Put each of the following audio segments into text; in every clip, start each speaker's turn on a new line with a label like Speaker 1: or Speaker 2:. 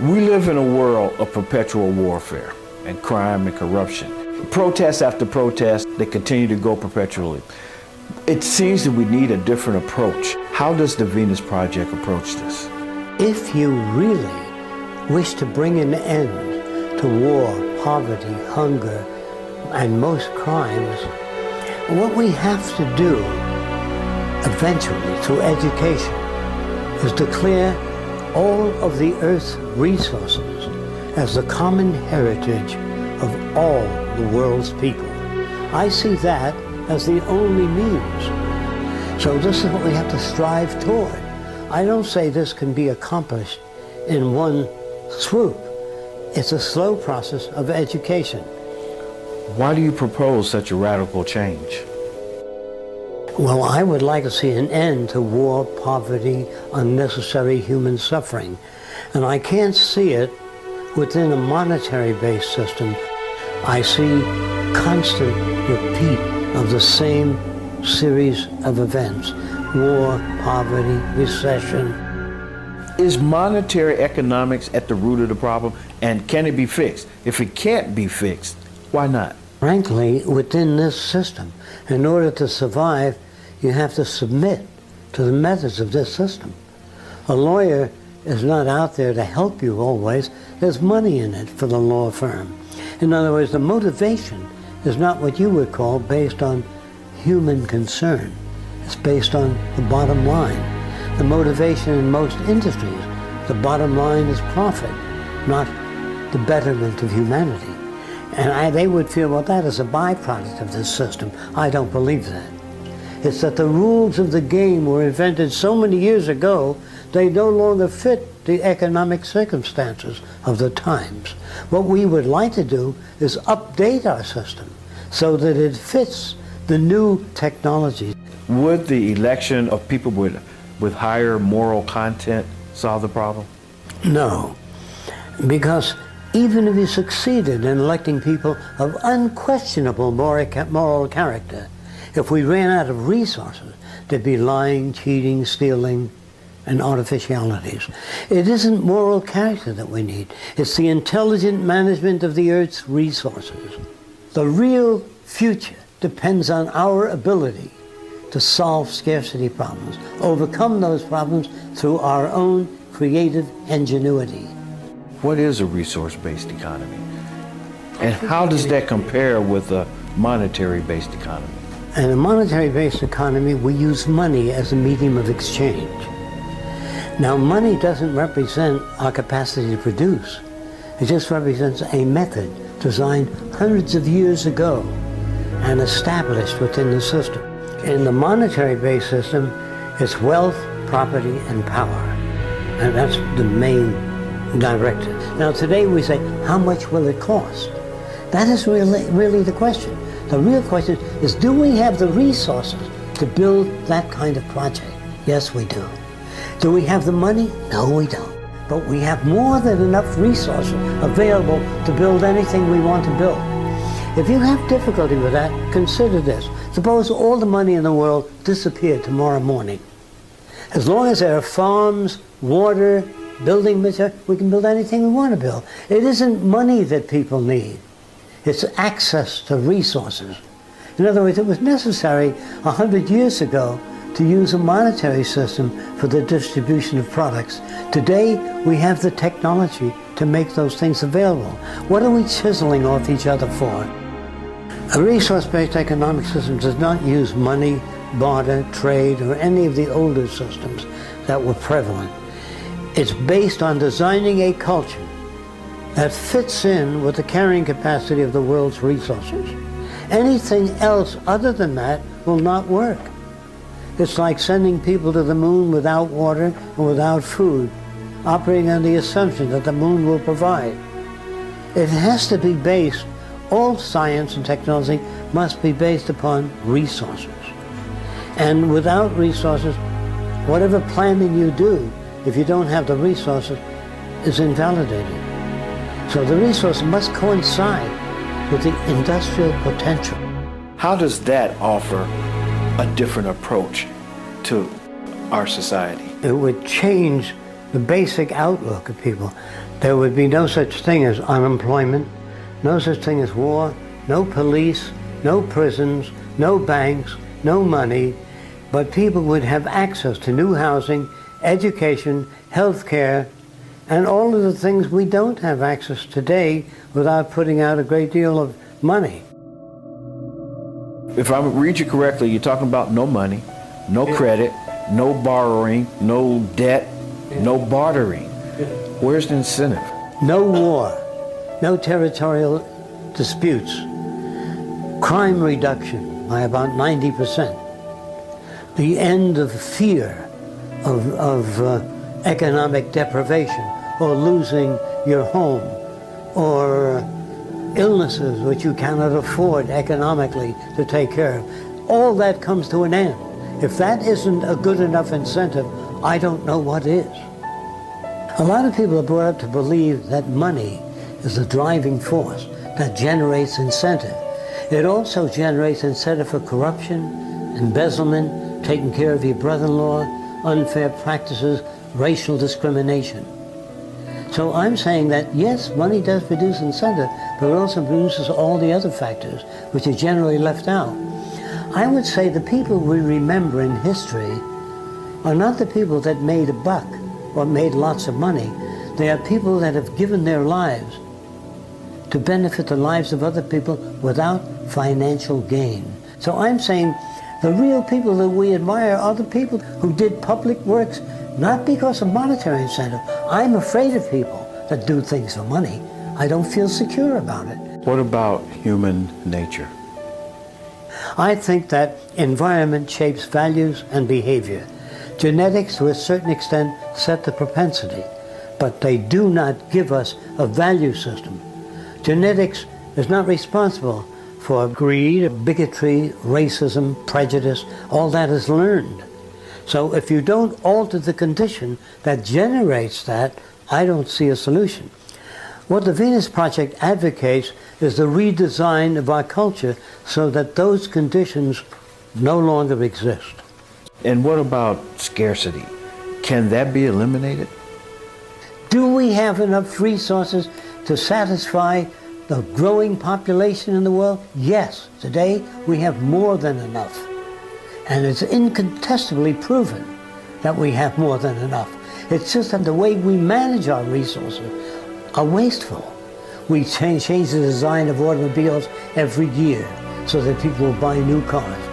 Speaker 1: We live in a world of perpetual warfare and crime and corruption. Protest after protest, they continue to go perpetually. It seems that we need a different approach. How does the Venus Project approach this?
Speaker 2: If you really wish to bring an end to war, poverty, hunger, and most crimes, what we have to do eventually through education is declare all of the Earth's resources as the common heritage of all the world's people. I see that as the only means. So this is what we have to strive toward. I don't say this can be accomplished in one swoop. It's a slow process of education.
Speaker 1: Why do you propose such a radical change?
Speaker 2: Well, I would like to see an end to war, poverty, unnecessary human suffering. And I can't see it within a monetary-based system. I see constant repeat of the same series of events: war, poverty, recession.
Speaker 1: Is monetary economics at the root of the problem, and can it be fixed? If it can't be fixed, why not?
Speaker 2: Frankly, within this system, in order to survive, you have to submit to the methods of this system. A lawyer is not out there to help you always. There's money in it for the law firm. In other words, the motivation is not what you would call based on human concern. It's based on the bottom line. The motivation in most industries, the bottom line is profit, not the betterment of humanity. And they would feel, well, that is a byproduct of this system. I don't believe that. It's that the rules of the game were invented so many years ago, they no longer fit the economic circumstances of the times. What we would like to do is update our system so that it fits the new technology.
Speaker 1: Would the election of people with higher moral content solve the problem?
Speaker 2: No, because even if you succeeded in electing people of unquestionable moral character, if we ran out of resources, there'd be lying, cheating, stealing, and artificialities. It isn't moral character that we need. It's the intelligent management of the Earth's resources. The real future depends on our ability to solve scarcity problems, overcome those problems through our own creative ingenuity.
Speaker 1: What is a resource-based economy? And how does that compare with a monetary-based economy?
Speaker 2: In a monetary-based economy, we use money as a medium of exchange. Now, money doesn't represent our capacity to produce. It just represents a method designed hundreds of years ago and established within the system. In the monetary-based system, it's wealth, property, and power. And that's the main directive. Now, today we say, how much will it cost? That is really the question. The real question is, do we have the resources to build that kind of project? Yes, we do. Do we have the money? No, we don't. But we have more than enough resources available to build anything we want to build. If you have difficulty with that, consider this. Suppose all the money in the world disappeared tomorrow morning. As long as there are farms, water, building material, we can build anything we want to build. It isn't money that people need. It's access to resources. In other words, it was necessary 100 years ago to use a monetary system for the distribution of products. Today, we have the technology to make those things available. What are we chiseling off each other for? A resource-based economic system does not use money, barter, trade, or any of the older systems that were prevalent. It's based on designing a culture that fits in with the carrying capacity of the world's resources. Anything else other than that will not work. It's like sending people to the moon without water and without food, operating on the assumption that the moon will provide. It has to be based, all science and technology must be based upon resources. And without resources, whatever planning you do, if you don't have the resources, is invalidated. So the resources must coincide with the industrial potential.
Speaker 1: How does that offer a different approach to our society?
Speaker 2: It would change the basic outlook of people. There would be no such thing as unemployment, no such thing as war, no police, no prisons, no banks, no money, but people would have access to new housing, education, health care, and all of the things we don't have access today without putting out a great deal of money.
Speaker 1: If I read you correctly, you're talking about no money, no credit, no borrowing, no debt, no bartering. Where's the incentive?
Speaker 2: No war, no territorial disputes, crime reduction by about 90%, the end of fear of economic deprivation or losing your home or illnesses which you cannot afford economically to take care of. All that comes to an end. If that isn't a good enough incentive, I don't know what is. A lot of people are brought up to believe that money is the driving force that generates incentive. It also generates incentive for corruption, embezzlement, taking care of your brother-in-law, unfair practices, racial discrimination. So I'm saying that yes, money does produce incentive, but it also produces all the other factors which are generally left out. I would say the people we remember in history are not the people that made a buck or made lots of money. They are people that have given their lives to benefit the lives of other people without financial gain. So I'm saying the real people that we admire are the people who did public works, not because of monetary incentive. I'm afraid of people that do things for money. I don't feel secure about it.
Speaker 1: What about human nature?
Speaker 2: I think that environment shapes values and behavior. Genetics, to a certain extent, set the propensity, but they do not give us a value system. Genetics is not responsible for greed, bigotry, racism, prejudice. All that is learned. So if you don't alter the condition that generates that, I don't see a solution. What the Venus Project advocates is the redesign of our culture so that those conditions no longer exist.
Speaker 1: And what about scarcity? Can that be eliminated?
Speaker 2: Do we have enough resources to satisfy the growing population in the world? Yes. Today we have more than enough. And it's incontestably proven that we have more than enough. It's just that the way we manage our resources are wasteful. We change the design of automobiles every year so that people will buy new cars.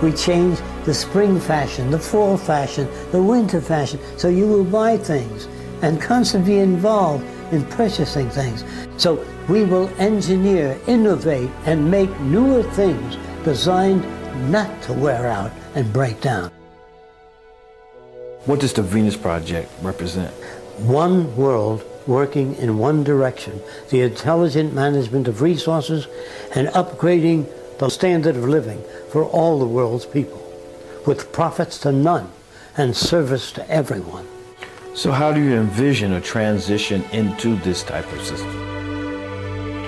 Speaker 2: We change the spring fashion, the fall fashion, the winter fashion, so you will buy things and constantly be involved in purchasing things. So we will engineer, innovate, and make newer things designed not to wear out and break down.
Speaker 1: What does the Venus Project represent?
Speaker 2: One world working in one direction, the intelligent management of resources and upgrading the standard of living for all the world's people, with profits to none and service to everyone.
Speaker 1: So how do you envision a transition into this type of system?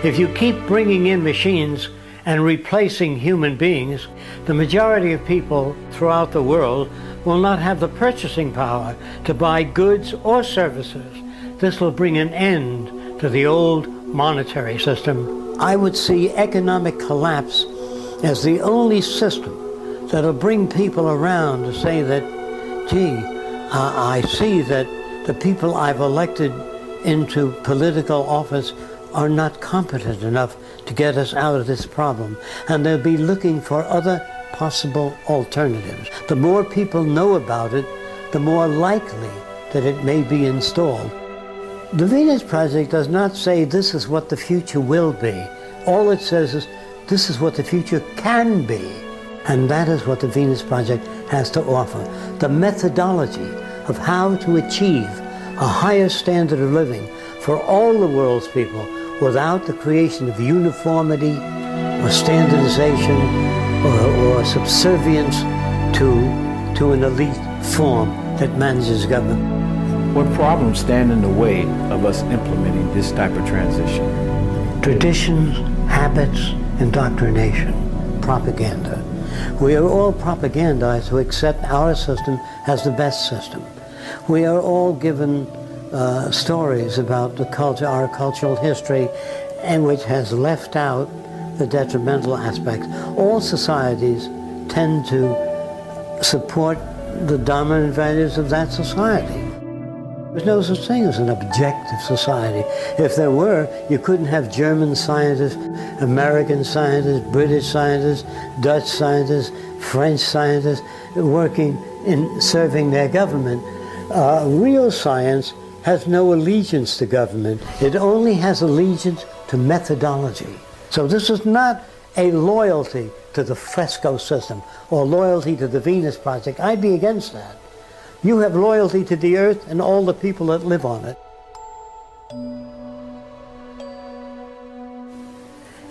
Speaker 2: If you keep bringing in machines and replacing human beings, the majority of people throughout the world will not have the purchasing power to buy goods or services. This will bring an end to the old monetary system. I would see economic collapse as the only system that'll bring people around to say that, gee, I see that the people I've elected into political office are not competent enough to get us out of this problem, and they'll be looking for other possible alternatives. The more people know about it, the more likely that it may be installed. The Venus Project does not say this is what the future will be. All it says is this is what the future can be. And that is what the Venus Project has to offer. The methodology of how to achieve a higher standard of living for all the world's people without the creation of uniformity or standardization or subservience to an elite form that manages government.
Speaker 1: What problems stand in the way of us implementing this type of transition?
Speaker 2: Traditions, habits, indoctrination, propaganda. We are all propagandized to accept our system as the best system. We are all given stories about the culture, our cultural history, and which has left out the detrimental aspects. All societies tend to support the dominant values of that society. There's no such thing as an objective society. If there were, you couldn't have German scientists, American scientists, British scientists, Dutch scientists, French scientists working in serving their government. Real science has no allegiance to government. It only has allegiance to methodology. So this is not a loyalty to the Fresco system or loyalty to the Venus Project. I'd be against that. You have loyalty to the earth and all the people that live on it.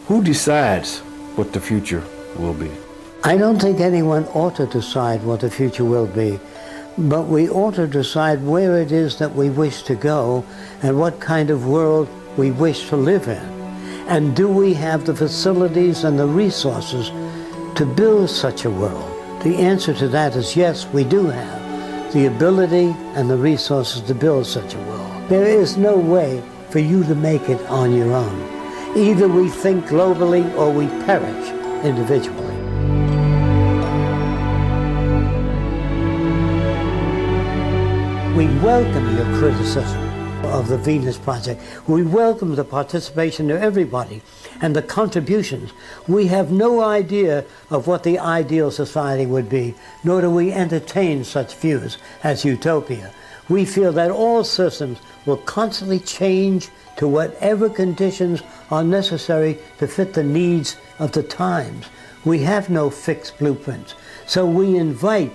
Speaker 1: Who decides what the future will be?
Speaker 2: I don't think anyone ought to decide what the future will be, but we ought to decide where it is that we wish to go and what kind of world we wish to live in. And do we have the facilities and the resources to build such a world? The answer to that is yes, we do have the ability and the resources to build such a world. There is no way for you to make it on your own. Either we think globally or we perish individually. We welcome your criticism of the Venus Project. We welcome the participation of everybody and the contributions. We have no idea of what the ideal society would be, nor do we entertain such views as utopia. We feel that all systems will constantly change to whatever conditions are necessary to fit the needs of the times. We have no fixed blueprints, so we invite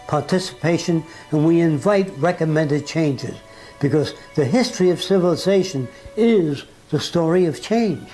Speaker 2: participation and we invite recommended changes, because the history of civilization is the story of change.